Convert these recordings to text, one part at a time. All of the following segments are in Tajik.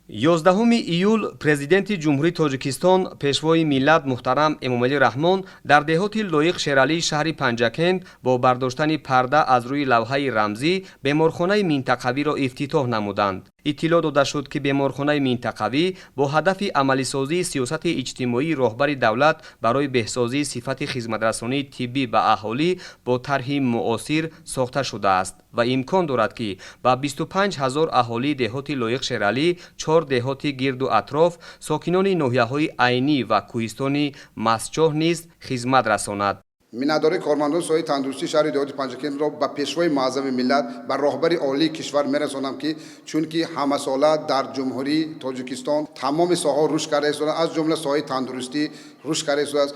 11 июл президенти ҷумҳурии Тоҷикистон пешвои миллат муҳтарам Эмомалӣ Раҳмон дар деҳоти Лоиқ Шералии шаҳри Панҷакент бо бардоштани парда аз рӯи лавҳаи рамзӣ беморхонаи минтақавиро ифтитоҳ намуданд. иттилоъ дода шуд, ки беморхонаи минтақавӣ бо ҳадафи амалисозии сиёсати иҷтимоии роҳбари давлат барои беҳсозии сифати хизматрасонии тиббӣ ба аҳолӣ бо тарҳи муосир сохта шудааст ва имкон дорад, ки ба 25 000 аҳолии деҳоти Лоиқ Шералӣ, 4 деҳоти гирду атроф, сокинони ноҳияҳои Айнӣ ва кӯҳистони Масчоҳ низ хизмат расонад. миннатдории кормандони соҳаи тандурустии шаҳри деҳоти Панҷакентро ба пешвои муаззами миллат ба роҳбари олии кишвар мерасонам, ки чунки ҳамасола дар ҷумҳурии Тоҷикистон тамоми соҳаҳо рушд карда истоданд, аз ҷумла соҳаи тандурустӣ рушд карда истодааст.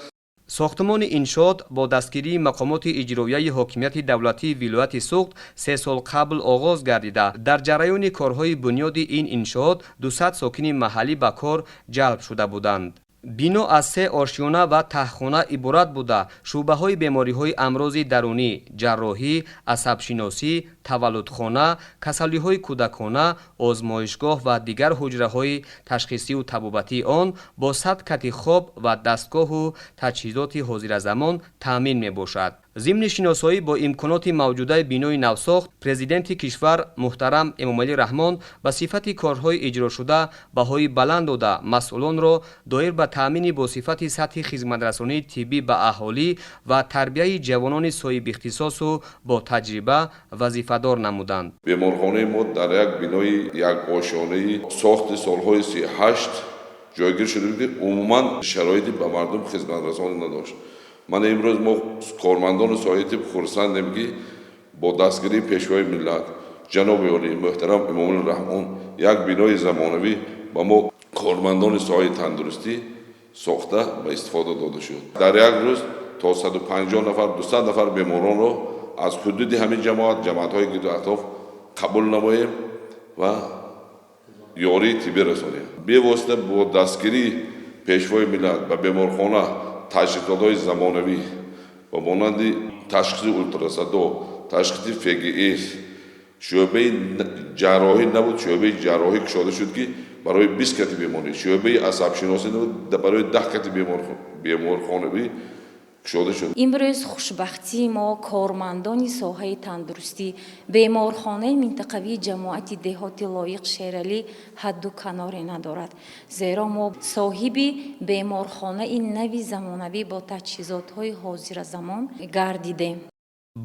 сохтмони иншоот бо дастгирии мақомоти иҷроияи ҳокимияти давлатии вилояти Суғд 3 сол қабл оғоз гардида, дар ҷараёни корҳои бунёди ин иншоот 200 сокини маҳаллӣ ба кор ҷалб шуда буданд. бино аз 3 ошёна ва таҳхона иборат буда, шӯъбаҳои бемориҳои амрози дарунӣ, ҷарроҳӣ, асабшиносӣ, таваллудхона, касалиҳои кӯдакона, озмоишгоҳ ва дигар ҳуҷраҳои ташхисию табобатии он бо 100 кати хоб ва дастгоҳу таҷҳизоти ҳозиразамон таъмин мебошад. зимни шиносоӣ бо имконоти мавҷудаи бинои навсохт, президенти кишвар муҳтарам Эмомалӣ Раҳмон ба сифати корҳои иҷрошуда баҳои баланд дода, масъулонро доир ба таъмини босифати сатҳи хизматрасонии тиббӣ ба аҳолӣ ва тарбияи ҷавонони соҳибихтисосу бо таҷриба вазифадор намуданд. беморхонаи мо дар як бинои якошонаи сохти солҳои 38 ҷойгир шуда, ки умуман шароити ба мардум хизматрасонӣ надошт. ман имрӯз мо кормандони соҳаи тиб хурсандем, ки бо дастгирии пешвои миллат ҷаноби олии муҳтарам Эмомалӣ Раҳмон як бинои замонавӣ ба мо кормандони соҳаи тандурустӣ сохта ба истифода дода шуд. дар як рӯз то 150 нафар 200 нафар беморонро аз ҳудуди ҳамин ҷамоатҳои гирду атроф қабул намоем ва ёрии тиббӣ расонем. бевосита бо дастгирии пешвои миллат ба беморхона ташхисотҳои замонавӣ ба монанди ташхиси ултрасадо, ташхиси ФГС, шӯъбаи ҷарроҳӣ набуд, шӯъбаи ҷарроҳӣ кушода шуд, ки барои 20 кати беморӣ, шӯъбаи асабшиносӣ набуд, барои 10 кати беморхонавӣ кушода шуд. имрӯз хушбахтии мо кормандони соҳаи тандурустӣ беморхонаи минтақавии ҷамоати деҳоти Лоиқ Шералӣ ҳадду каноре надорад, зеро мо соҳиби беморхонаи нави замонавӣ бо таҷҳизотҳои ҳозиразамон гардидем.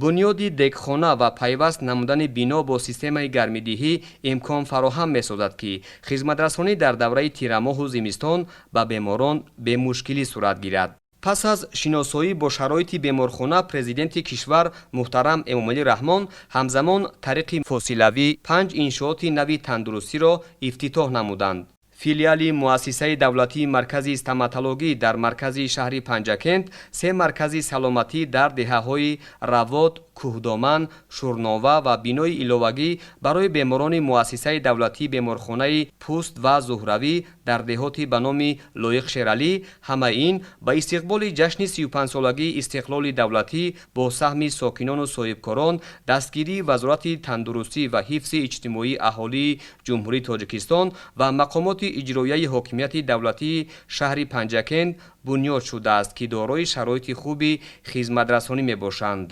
бунёди дегхона ва пайваст намудани бино бо системаи гармидиҳӣ имкон фароҳам месозад, ки хизматрасонӣ дар давраи тирамоҳу зимистон ба беморон бемушкилӣ сурат гирад. пас аз шиносоӣ бо шароити беморхона, президенти кишвар муҳтарам Эмомалӣ Раҳмон ҳамзамон тариқи фосилавӣ 5 иншооти нави тандурустиро ифтитоҳ намуданд. филиали муассисаи давлатии маркази стоматологӣ дар маркази шаҳри Панҷакент, 3 маркази саломатӣ дар деҳаҳои Равод, Кӯҳдоман, Шурнова ва бинои иловагӣ барои беморони муассисаи давлатии беморхонаи Пӯст ва Зуҳравӣ дар деҳоти ба номи Лоиқ Шералӣ, ҳама ин ба истиқболи ҷашни 35-солагии истиқлоли давлатӣ бо саҳми сокинону соҳибкорон, дастгирии Вазорати тандурустӣ ва ҳифзи иҷтимоии аҳолии ҷумҳурии Тоҷикистон ва мақомоти иҷроияи ҳокимияти давлатии шаҳри Панҷакент бунёд шудааст, ки дорои шароити хуби хизматрасонӣ мебошанд.